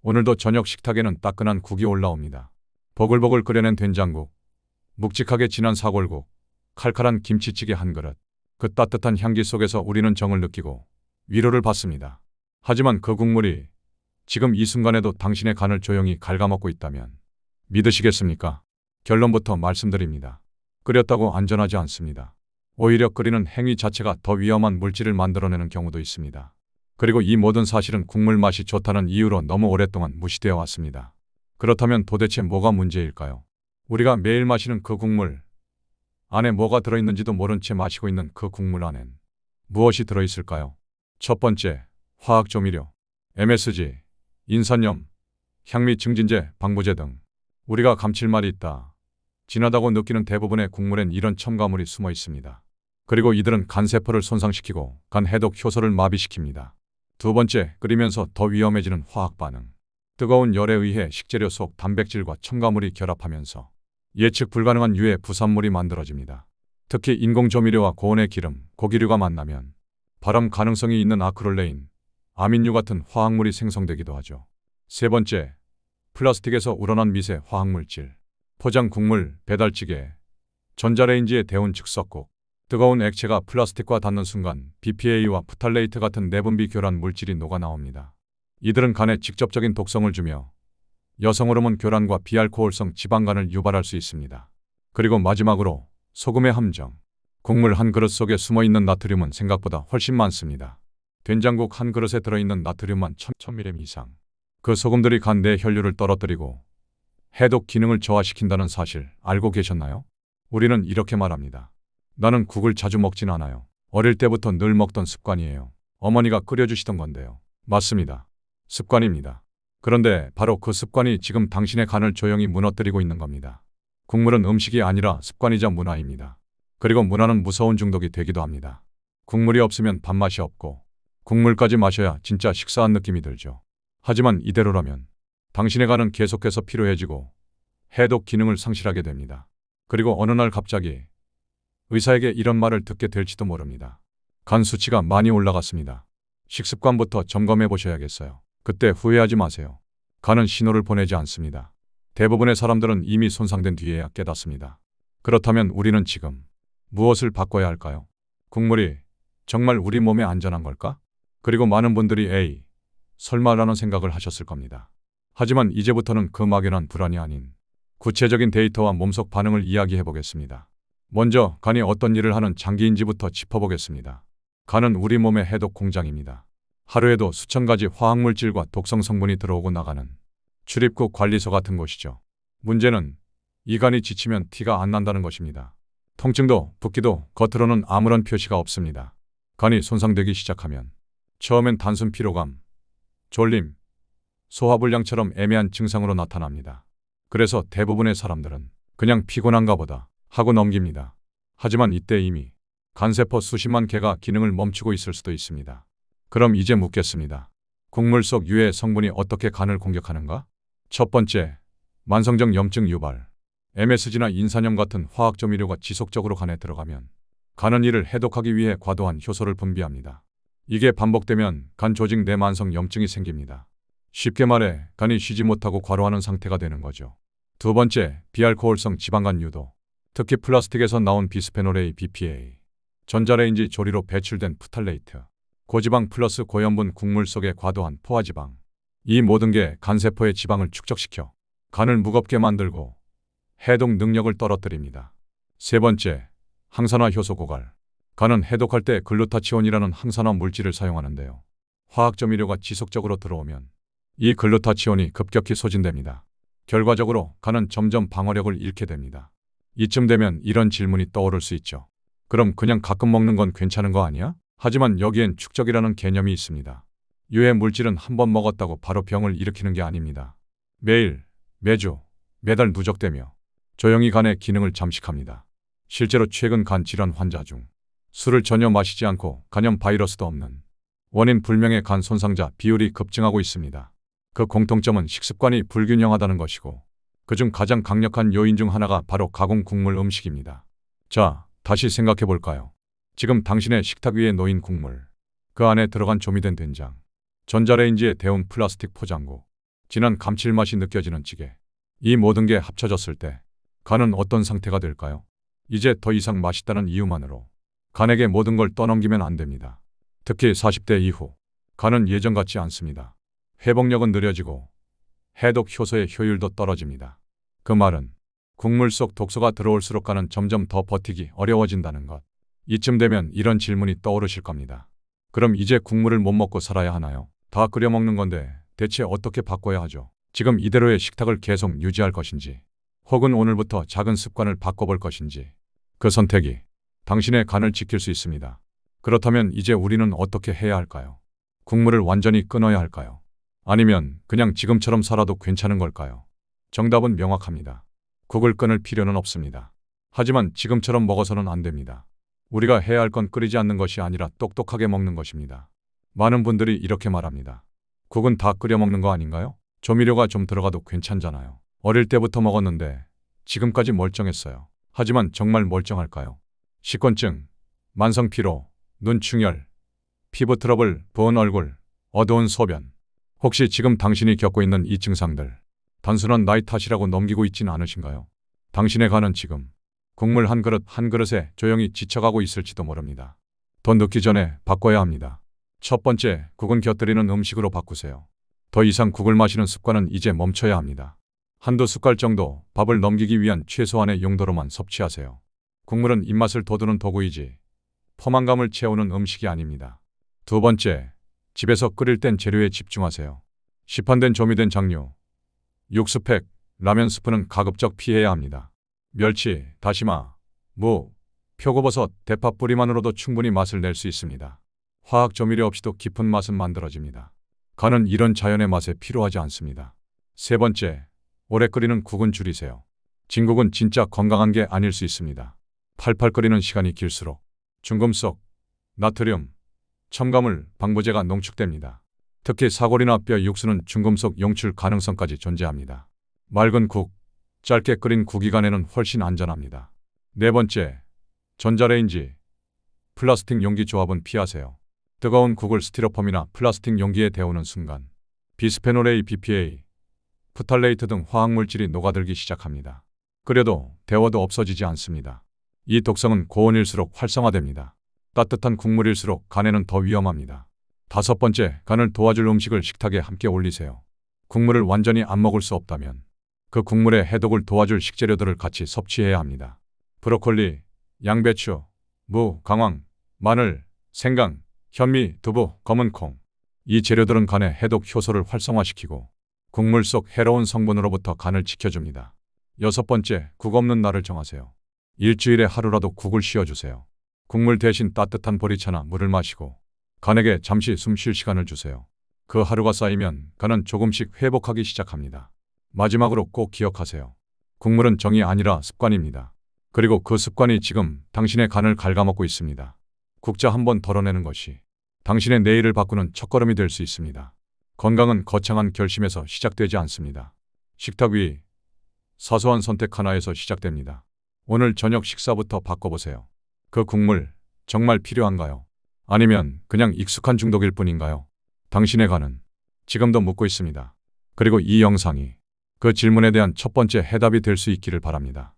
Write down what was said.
오늘도 저녁 식탁에는 따끈한 국이 올라옵니다. 보글보글 끓여낸 된장국, 묵직하게 진한 사골국, 칼칼한 김치찌개 한 그릇. 그 따뜻한 향기 속에서 우리는 정을 느끼고 위로를 받습니다. 하지만 그 국물이 지금 이 순간에도 당신의 간을 조용히 갉아먹고 있다면 믿으시겠습니까? 결론부터 말씀드립니다. 끓였다고 안전하지 않습니다. 오히려 끓이는 행위 자체가 더 위험한 물질을 만들어내는 경우도 있습니다. 그리고 이 모든 사실은 국물 맛이 좋다는 이유로 너무 오랫동안 무시되어 왔습니다. 그렇다면 도대체 뭐가 문제일까요? 우리가 매일 마시는 그 국물 안에 뭐가 들어있는지도 모른 채 마시고 있는 그 국물 안엔 무엇이 들어있을까요? 첫 번째, 화학조미료, MSG, 인산염, 향미 증진제, 방부제 등. 우리가 감칠맛이 있다, 진하다고 느끼는 대부분의 국물엔 이런 첨가물이 숨어 있습니다. 그리고 이들은 간세포를 손상시키고 간 해독 효소를 마비시킵니다. 두 번째, 끓이면서 더 위험해지는 화학 반응. 뜨거운 열에 의해 식재료 속 단백질과 첨가물이 결합하면서 예측 불가능한 유해 부산물이 만들어집니다. 특히 인공조미료와 고온의 기름, 고기류가 만나면 발암 가능성이 있는 아크릴레인, 아민류 같은 화학물이 생성되기도 하죠. 세 번째, 플라스틱에서 우러난 미세 화학물질. 포장 국물, 배달찌개, 전자레인지에 데운 즉석국. 뜨거운 액체가 플라스틱과 닿는 순간 BPA와 프탈레이트 같은 내분비 교란 물질이 녹아나옵니다. 이들은 간에 직접적인 독성을 주며 여성 호르몬 교란과 비알코올성 지방간을 유발할 수 있습니다. 그리고 마지막으로 소금의 함정. 국물 한 그릇 속에 숨어있는 나트륨은 생각보다 훨씬 많습니다. 된장국 한 그릇에 들어있는 나트륨만 1000mg 이상. 그 소금들이 간 내 혈류를 떨어뜨리고 해독 기능을 저하시킨다는 사실 알고 계셨나요? 우리는 이렇게 말합니다. 나는 국을 자주 먹진 않아요. 어릴 때부터 늘 먹던 습관이에요. 어머니가 끓여주시던 건데요. 맞습니다. 습관입니다. 그런데 바로 그 습관이 지금 당신의 간을 조용히 무너뜨리고 있는 겁니다. 국물은 음식이 아니라 습관이자 문화입니다. 그리고 문화는 무서운 중독이 되기도 합니다. 국물이 없으면 밥맛이 없고 국물까지 마셔야 진짜 식사한 느낌이 들죠. 하지만 이대로라면 당신의 간은 계속해서 피로해지고 해독 기능을 상실하게 됩니다. 그리고 어느 날 갑자기 의사에게 이런 말을 듣게 될지도 모릅니다. 간 수치가 많이 올라갔습니다. 식습관부터 점검해 보셔야겠어요. 그때 후회하지 마세요. 간은 신호를 보내지 않습니다. 대부분의 사람들은 이미 손상된 뒤에야 깨닫습니다. 그렇다면 우리는 지금 무엇을 바꿔야 할까요? 국물이 정말 우리 몸에 안전한 걸까? 그리고 많은 분들이 에이, 설마라는 생각을 하셨을 겁니다. 하지만 이제부터는 그 막연한 불안이 아닌 구체적인 데이터와 몸속 반응을 이야기해 보겠습니다. 먼저 간이 어떤 일을 하는 장기인지부터 짚어보겠습니다. 간은 우리 몸의 해독 공장입니다. 하루에도 수천 가지 화학물질과 독성 성분이 들어오고 나가는 출입국 관리소 같은 곳이죠. 문제는 이 간이 지치면 티가 안 난다는 것입니다. 통증도 붓기도 겉으로는 아무런 표시가 없습니다. 간이 손상되기 시작하면 처음엔 단순 피로감, 졸림, 소화불량처럼 애매한 증상으로 나타납니다. 그래서 대부분의 사람들은 그냥 피곤한가 보다 하고 넘깁니다. 하지만 이때 이미 간세포 수십만 개가 기능을 멈추고 있을 수도 있습니다. 그럼 이제 묻겠습니다. 국물 속 유해 성분이 어떻게 간을 공격하는가? 첫 번째, 만성적 염증 유발. MSG나 인산염 같은 화학조미료가 지속적으로 간에 들어가면 간은 이를 해독하기 위해 과도한 효소를 분비합니다. 이게 반복되면 간 조직 내 만성 염증이 생깁니다. 쉽게 말해 간이 쉬지 못하고 과로하는 상태가 되는 거죠. 두 번째, 비알코올성 지방간 유도. 특히 플라스틱에서 나온 비스페놀 A, BPA, 전자레인지 조리로 배출된 프탈레이트, 고지방 플러스 고염분 국물 속의 과도한 포화지방. 이 모든 게 간세포의 지방을 축적시켜 간을 무겁게 만들고 해독 능력을 떨어뜨립니다. 세 번째, 항산화 효소 고갈. 간은 해독할 때 글루타치온이라는 항산화 물질을 사용하는데요. 화학조미료가 지속적으로 들어오면 이 글루타치온이 급격히 소진됩니다. 결과적으로 간은 점점 방어력을 잃게 됩니다. 이쯤 되면 이런 질문이 떠오를 수 있죠. 그럼 그냥 가끔 먹는 건 괜찮은 거 아니야? 하지만 여기엔 축적이라는 개념이 있습니다. 유해 물질은 한 번 먹었다고 바로 병을 일으키는 게 아닙니다. 매일, 매주, 매달 누적되며 조용히 간의 기능을 잠식합니다. 실제로 최근 간 질환 환자 중 술을 전혀 마시지 않고 간염 바이러스도 없는 원인 불명의 간 손상자 비율이 급증하고 있습니다. 그 공통점은 식습관이 불균형하다는 것이고 그중 가장 강력한 요인 중 하나가 바로 가공 국물 음식입니다. 자, 다시 생각해 볼까요? 지금 당신의 식탁 위에 놓인 국물, 그 안에 들어간 조미된 된장, 전자레인지에 데운 플라스틱 포장국, 진한 감칠맛이 느껴지는 찌개. 이 모든 게 합쳐졌을 때 간은 어떤 상태가 될까요? 이제 더 이상 맛있다는 이유만으로 간에게 모든 걸 떠넘기면 안 됩니다. 특히 40대 이후 간은 예전 같지 않습니다. 회복력은 느려지고 해독 효소의 효율도 떨어집니다. 그 말은 국물 속 독소가 들어올수록 간은 점점 더 버티기 어려워진다는 것. 이쯤 되면 이런 질문이 떠오르실 겁니다. 그럼 이제 국물을 못 먹고 살아야 하나요? 다 끓여 먹는 건데 대체 어떻게 바꿔야 하죠? 지금 이대로의 식탁을 계속 유지할 것인지, 혹은 오늘부터 작은 습관을 바꿔볼 것인지, 그 선택이 당신의 간을 지킬 수 있습니다. 그렇다면 이제 우리는 어떻게 해야 할까요? 국물을 완전히 끊어야 할까요? 아니면 그냥 지금처럼 살아도 괜찮은 걸까요? 정답은 명확합니다. 국을 끊을 필요는 없습니다. 하지만 지금처럼 먹어서는 안 됩니다. 우리가 해야 할 건 끓이지 않는 것이 아니라 똑똑하게 먹는 것입니다. 많은 분들이 이렇게 말합니다. 국은 다 끓여 먹는 거 아닌가요? 조미료가 좀 들어가도 괜찮잖아요. 어릴 때부터 먹었는데 지금까지 멀쩡했어요. 하지만 정말 멀쩡할까요? 식곤증, 만성피로, 눈충혈, 피부 트러블, 부은 얼굴, 어두운 소변. 혹시 지금 당신이 겪고 있는 이 증상들 단순한 나이 탓이라고 넘기고 있진 않으신가요? 당신의 간은 지금 국물 한 그릇 한 그릇에 조용히 지쳐가고 있을지도 모릅니다. 더 늦기 전에 바꿔야 합니다. 첫 번째, 국은 곁들이는 음식으로 바꾸세요. 더 이상 국을 마시는 습관은 이제 멈춰야 합니다. 한두 숟갈 정도 밥을 넘기기 위한 최소한의 용도로만 섭취하세요. 국물은 입맛을 돋우는 도구이지 포만감을 채우는 음식이 아닙니다. 두 번째, 집에서 끓일 땐 재료에 집중하세요. 시판된 조미된 장류, 육수팩, 라면 스프는 가급적 피해야 합니다. 멸치, 다시마, 무, 표고버섯, 대파 뿌리만으로도 충분히 맛을 낼 수 있습니다. 화학 조미료 없이도 깊은 맛은 만들어집니다. 간은 이런 자연의 맛에 필요하지 않습니다. 세 번째, 오래 끓이는 국은 줄이세요. 진국은 진짜 건강한 게 아닐 수 있습니다. 팔팔 끓이는 시간이 길수록 중금속, 나트륨, 첨가물, 방부제가 농축됩니다. 특히 사골이나 뼈 육수는 중금속 용출 가능성까지 존재합니다. 맑은 국, 짧게 끓인 국이 간에는 훨씬 안전합니다. 네 번째, 전자레인지, 플라스틱 용기 조합은 피하세요. 뜨거운 국을 스티로폼이나 플라스틱 용기에 데우는 순간 비스페놀 A, BPA, 프탈레이트 등 화학물질이 녹아들기 시작합니다. 끓여도 데워도 없어지지 않습니다. 이 독성은 고온일수록 활성화됩니다. 따뜻한 국물일수록 간에는 더 위험합니다. 다섯 번째, 간을 도와줄 음식을 식탁에 함께 올리세요. 국물을 완전히 안 먹을 수 없다면 그 국물의 해독을 도와줄 식재료들을 같이 섭취해야 합니다. 브로콜리, 양배추, 무, 강황, 마늘, 생강, 현미, 두부, 검은 콩. 이 재료들은 간의 해독 효소를 활성화시키고 국물 속 해로운 성분으로부터 간을 지켜줍니다. 여섯 번째, 국 없는 날을 정하세요. 일주일에 하루라도 국을 쉬어주세요. 국물 대신 따뜻한 보리차나 물을 마시고 간에게 잠시 숨 쉴 시간을 주세요. 그 하루가 쌓이면 간은 조금씩 회복하기 시작합니다. 마지막으로 꼭 기억하세요. 국물은 정이 아니라 습관입니다. 그리고 그 습관이 지금 당신의 간을 갉아먹고 있습니다. 국자 한 번 덜어내는 것이 당신의 내일을 바꾸는 첫걸음이 될 수 있습니다. 건강은 거창한 결심에서 시작되지 않습니다. 식탁 위, 사소한 선택 하나에서 시작됩니다. 오늘 저녁 식사부터 바꿔보세요. 그 국물 정말 필요한가요? 아니면 그냥 익숙한 중독일 뿐인가요? 당신의 간은 지금도 묻고 있습니다. 그리고 이 영상이 그 질문에 대한 첫 번째 해답이 될 수 있기를 바랍니다.